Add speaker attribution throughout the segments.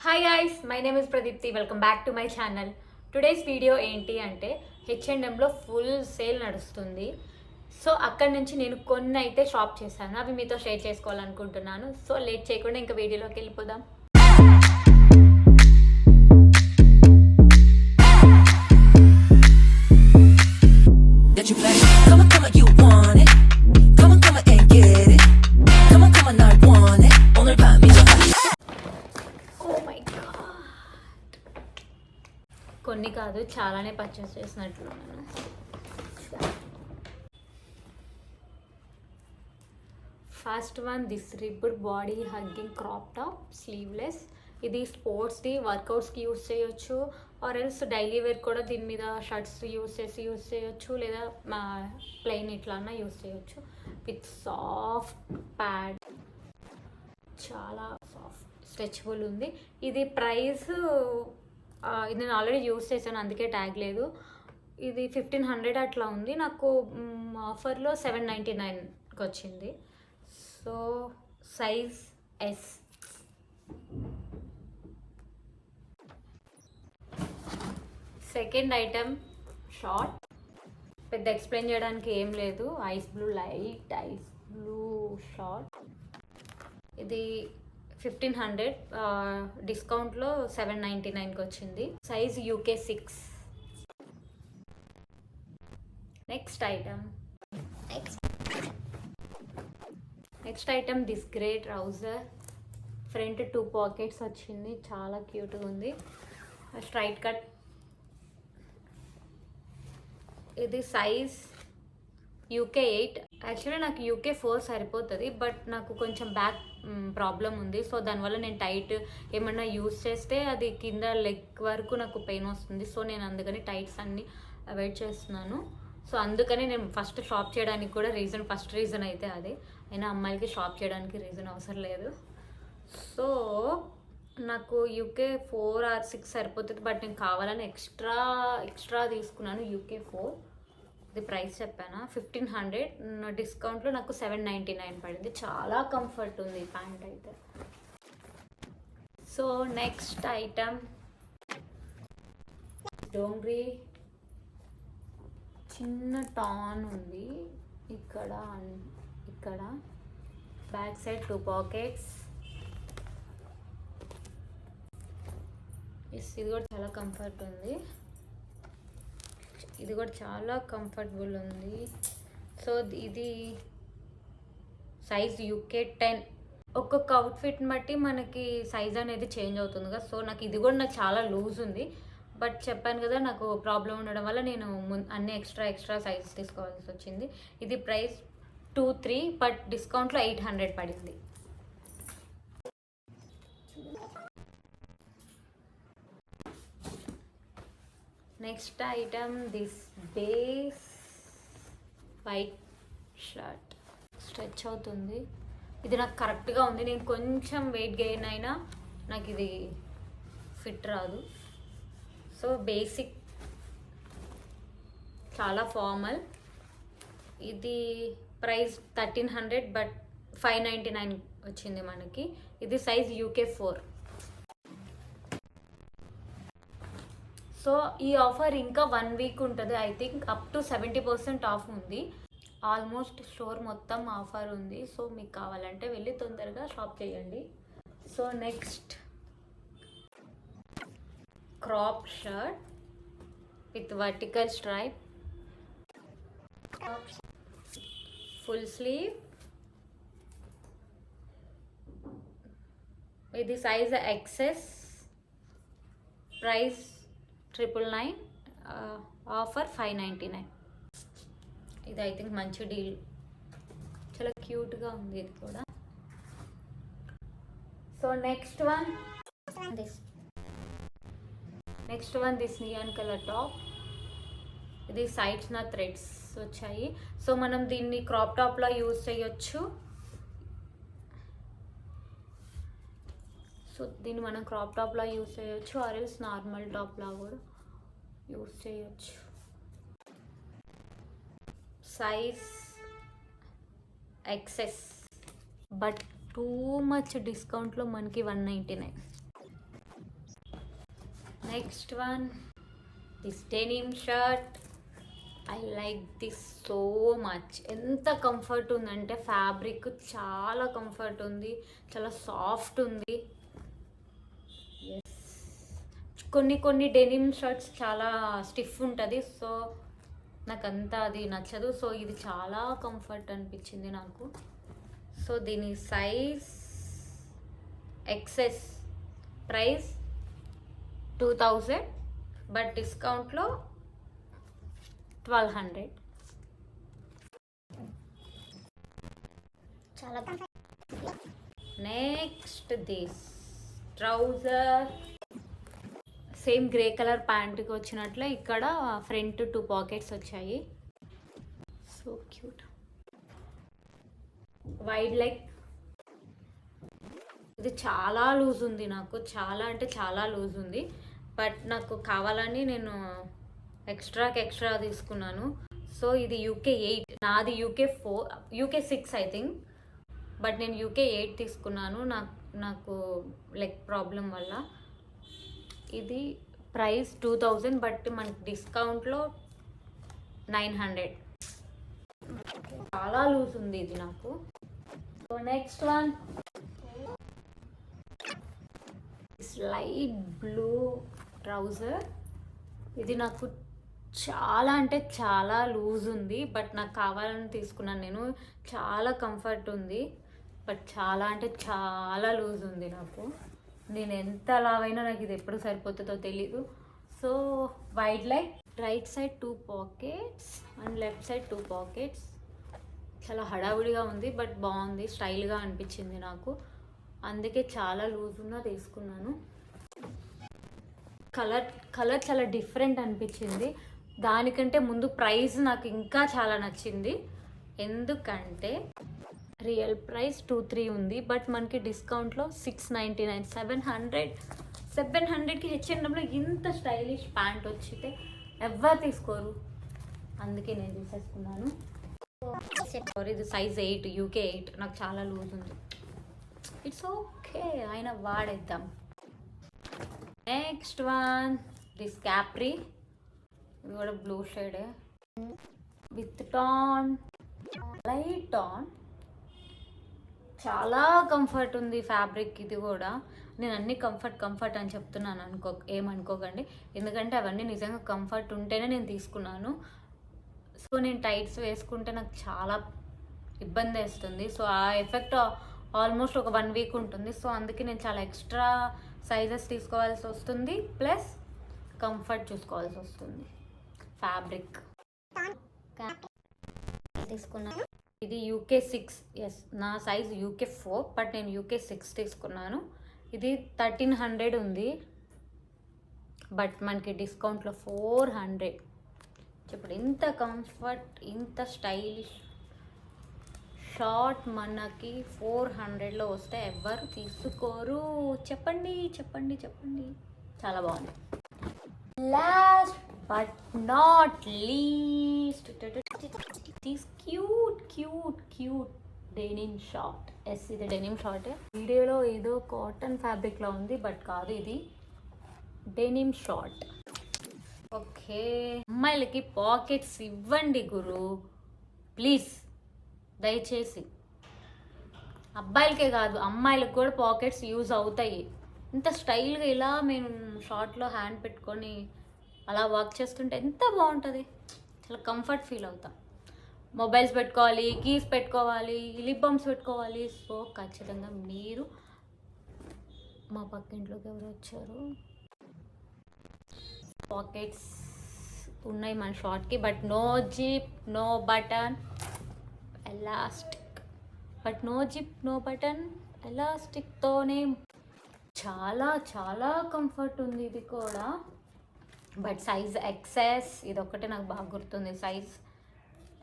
Speaker 1: Hi guys, my name is Pradeepti. Welcome back to my channel. Today's video ఏంటి అంటే హెచ్ఎండ్ఎంలో full sale నడుస్తుంది. So అక్కడి నుంచి నేను కొన్ని అయితే షాప్ చేశాను, అవి మీతో షేర్ చేసుకోవాలనుకుంటున్నాను. సో లేట్ చేయకుండా ఇంకా వీడియోలోకి వెళ్ళిపోదాం. కొన్ని కాదు, చాలానే పర్చేస్ చేసినట్లున్నాను. First one, this ribbed body hugging crop top sleeveless. ఇది స్పోర్ట్స్ది, వర్కౌట్స్కి యూస్ చేయొచ్చు, ఆర్ ఎల్స్ డైలీ వేర్ కూడా దీని మీద షర్ట్స్ యూస్ చేయొచ్చు, లేదా ప్లెయిన్ ఇట్లా యూస్ చేయొచ్చు. విత్ సాఫ్ట్ ప్యాడ్, చాలా సాఫ్ట్ స్ట్రెచబుల్ ఉంది. ఇది ప్రైస్ ఇది నేను ఆల్రెడీ యూస్ చేశాను, అందుకే ట్యాగ్ లేదు. ఇది 1500 అట్లా ఉంది. నాకు ఆఫర్లో 799కి వచ్చింది. So size S. Second item short. పెద్ద ఎక్స్ప్లెయిన్ చేయడానికి ఏం లేదు. Ice blue, light ice blue short. ఇది 1500, డిస్కౌంట్లో 799కి వచ్చింది. Size UK 6. Next item this grey trouser. Front 2 pockets వచ్చింది, చాలా క్యూట్గా ఉంది. Straight cut. ఇది సైజ్ UK 8. యాక్చువల్లీ నాకు UK 4 సరిపోతుంది, బట్ నాకు కొంచెం బ్యాక్ ప్రాబ్లం ఉంది. సో దానివల్ల నేను టైట్ ఏమన్నా యూస్ చేస్తే అది కింద లెగ్ వరకు నాకు పెయిన్ వస్తుంది. సో నేను అందుకని టైట్స్ అన్నీ అవాయిడ్ చేస్తున్నాను. సో అందుకని నేను ఫస్ట్ షాప్ చేయడానికి కూడా ఫస్ట్ రీజన్ అయితే అదే. అయినా అమ్మాయిలకి షాప్ చేయడానికి రీజన్ అవసరం లేదు. సో నాకు UK 4 or 6 సరిపోతుంది, బట్ నేను కావాలని ఎక్స్ట్రా తీసుకున్నాను UK 4. ఇది ప్రైస్ చెప్పాను 1500, డిస్కౌంట్లో నాకు 799 పడింది. చాలా కంఫర్ట్ ఉంది ఈ ప్యాంట్ అయితే. So next item Dongri. చిన్న టాన్ ఉంది ఇక్కడ బ్యాక్ సైడ్ 2 పాకెట్స్. ఇది కూడా చాలా కంఫర్ట్ ఉంది. ఇది కూడా చాలా కంఫర్టబుల్ ఉంది. సో ఇది సైజ్ UK 10. ఒక్కొక్క అవుట్ఫిట్ని బట్టి మనకి సైజ్ అనేది చేంజ్ అవుతుంది కదా. సో ఇది కూడా చాలా లూజ్ ఉంది, బట్ చెప్పాను కదా నాకు ప్రాబ్లం ఉండడం వల్ల నేను అన్ని ఎక్స్ట్రా సైజ్ తీసుకోవాల్సి వచ్చింది. ఇది ప్రైస్ 23, బట్ డిస్కౌంట్లో 800 పడింది. Next item this base white shirt. Stretch అవుతుంది. ఇది నాకు కరెక్ట్గా ఉంది. నేను కొంచెం వెయిట్ గెయిన్ అయినా నాకు ఇది ఫిట్ రాదు. సో బేసిక్, చాలా ఫార్మల్. ఇది ప్రైస్ 1300, బట్ 599 వచ్చింది మనకి. ఇది సైజ్ UK 4. సో ఈ ఆఫర్ ఇంకా 1 వీక్ ఉంటుంది. I think up to 70% of ఉంది. ఆల్మోస్ట్ స్టోర్ మొత్తం ఆఫర్ ఉంది. సో మీకు కావాలంటే వెళ్ళి తొందరగా షాప్ చేయండి. So next crop shirt with vertical stripe, full sleeve. ఇది సైజ్ XS, ప్రైస్ 999, ఆఫర్ 599. ఇది ఐ థింక్ మంచి డీల్. చాలా క్యూట్గా ఉంది ఇది కూడా. So next one this neon colour top. ఇది సైడ్స్ నా థ్రెడ్స్ వచ్చాయి. సో మనం దీన్ని క్రాప్ టాప్లో యూజ్ చేయొచ్చు. సో దీన్ని మనం క్రాప్ టాప్లా యూజ్ చేయొచ్చు, ఆర్ ఎల్స్ నార్మల్ టాప్లా కూడా యూజ్ చేయొచ్చు. Size XS, but too much డిస్కౌంట్లో మనకి 199. Next one this denim shirt. I like this so much. ఎంత కంఫర్ట్ ఉందంటే ఫ్యాబ్రిక్ చాలా కంఫర్ట్ ఉంది, చాలా సాఫ్ట్ ఉంది. కొన్ని డెనిమ్ షర్ట్స్ చాలా స్టిఫ్ ఉంటుంది, సో నాకు అంతా అది నచ్చదు. సో ఇది చాలా కంఫర్ట్ అనిపించింది నాకు. సో దీని సైజ్ ఎక్సెస్, ప్రైస్ 2000, బట్ డిస్కౌంట్లో 1200. చాలా next this trouser. Same grey colour ప్యాంట్కి వచ్చినట్లే ఇక్కడ ఫ్రంట్ 2 పాకెట్స్ వచ్చాయి. So cute. Wide leg. ఇది చాలా లూజ్ ఉంది, నాకు చాలా అంటే చాలా లూజ్ ఉంది. బట్ నాకు కావాలని నేను ఎక్స్ట్రా తీసుకున్నాను. సో ఇది UK 8, నాది UK 6 ఐ థింక్. బట్ నేను UK 8 తీసుకున్నాను నాకు లెగ్ ప్రాబ్లం వల్ల. ఇది ప్రైస్ 2000, బట్ మనకి డిస్కౌంట్లో 900. చాలా లూజ్ ఉంది ఇది నాకు. So next one light blue trouser. ఇది నాకు చాలా అంటే చాలా లూజ్ ఉంది, బట్ నాకు కావాలని తీసుకున్నాను నేను. చాలా కంఫర్ట్ ఉంది, బట్ చాలా అంటే చాలా లూజ్ ఉంది నాకు. నేను ఎంత లావైనా నాకు ఇది ఎప్పుడు సరిపోతుందో తెలీదు. So wide leg, right side 2 pockets and left side 2 pockets. చాలా హడావుడిగా ఉంది, బట్ బాగుంది, స్టైల్గా అనిపించింది నాకు. అందుకే చాలా లూజ్ ఉన్నా తీసుకున్నాను. కలర్ చాలా డిఫరెంట్ అనిపించింది. దానికంటే ముందు ప్రైస్ నాకు ఇంకా చాలా నచ్చింది. ఎందుకంటే రియల్ ప్రైస్ 23 ఉంది, బట్ మనకి డిస్కౌంట్లో 699, 700కి H&Mలో ఇంత స్టైలిష్ ప్యాంట్ వచ్చితే ఎవరు తీసుకోరు. అందుకే నేను తీసేసుకున్నాను. ఇది సైజ్ 8, UK 8. నాకు చాలా లూజ్ ఉంది. ఇట్స్ ఓకే, అయినా వాడేద్దాం. Next one this capri. ఇది కూడా బ్లూ షేడే విత్ టాన్, లైట్ టాన్. చాలా కంఫర్ట్ ఉంది ఫ్యాబ్రిక్. ఇది కూడా నేను అన్ని కంఫర్ట్ అని చెప్తున్నాను, ఏమనుకోకండి. ఎందుకంటే అవన్నీ నిజంగా కంఫర్ట్ ఉంటేనే నేను తీసుకున్నాను. సో నేను టైట్స్ వేసుకుంటే నాకు చాలా ఇబ్బంది వేస్తుంది. సో ఆ ఎఫెక్ట్ ఆల్మోస్ట్ ఒక 1 వీక్ ఉంటుంది. సో అందుకే నేను చాలా ఎక్స్ట్రా సైజెస్ తీసుకోవాల్సి వస్తుంది, ప్లస్ కంఫర్ట్ చూసుకోవాల్సి వస్తుంది. ఫ్యాబ్రిక్ తీసుకున్నాను. ఇది UK 6. ఎస్, నా సైజ్ UK 4, బట్ నేను UK 6 తీసుకున్నాను. ఇది 1300 ఉంది, బట్ మనకి డిస్కౌంట్లో 400. ఇప్పుడు ఇంత కంఫర్ట్, ఇంత స్టైలిష్ షార్ట్ మనకి 400లో వస్తే ఎవరు తీసుకోరు? చెప్పండి. చాలా బాగుంది. Last but not least, this cute denim short. Yes, ఇది డెనిమ్ షార్ట్. వీడియోలో ఏదో కాటన్ ఫ్యాబ్రిక్లో ఉంది, బట్ కాదు, ఇది డెనిమ్ షార్ట్. ఓకే, అమ్మాయిలకి పాకెట్స్ ఇవ్వండి గురు, ప్లీజ్, దయచేసి. అబ్బాయిలకే కాదు, అమ్మాయిలకు కూడా పాకెట్స్ యూజ్ అవుతాయి. ఇంత స్టైల్గా ఇలా మేము షార్ట్లో హ్యాండ్ పెట్టుకొని అలా వర్క్ చేస్తుంటే ఎంత బాగుంటుంది. చాలా కంఫర్ట్ ఫీల్ అవుతాం. మొబైల్స్ పెట్టుకోవాలి, కీస్ పెట్టుకోవాలి, లిప్ బామ్స్ పెట్టుకోవాలి. సో ఖచ్చితంగా మీరు, మా పక్కింట్లోకి ఎవరు వచ్చారు, పాకెట్స్ ఉన్నాయి మన షార్ట్కి, but no zip, no button, elastic. But no zip, no button, ఎలాస్టిక్తోనే చాలా కంఫర్ట్ ఉంది. ఇది కూడా, బట్ సైజ్ XS. ఇది ఒక్కటే నాకు బాగా గుర్తుంది సైజ్.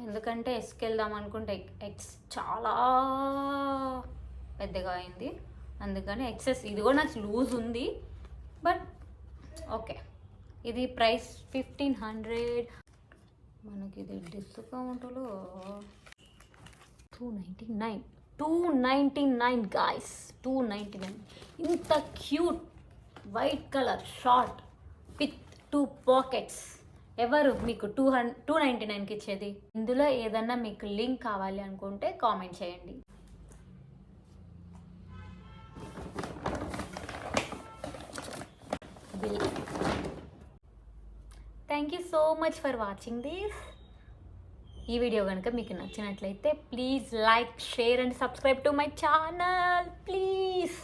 Speaker 1: ఎందుకంటే ఎస్కి వెళ్దాం అనుకుంటే ఎక్స్ చాలా పెద్దగా అయింది, అందుకని XS. ఇది కూడా నాకు లూజ్ ఉంది, బట్ ఓకే. ఇది ప్రైస్ 1500. మనకి ఇది డిస్కౌంట్లో 299 గాయ్స్, 299. ఇంత cute white colour short with 2 pockets. ఎవరు మీకు 299కి ఇచ్చేది? ఇందులో ఏదన్నా మీకు లింక్ కావాలి అనుకుంటే కామెంట్ చేయండి. Thank you so much for watching this. ఈ వీడియో కనుక మీకు నచ్చినట్లయితే please like, share and subscribe to my channel please.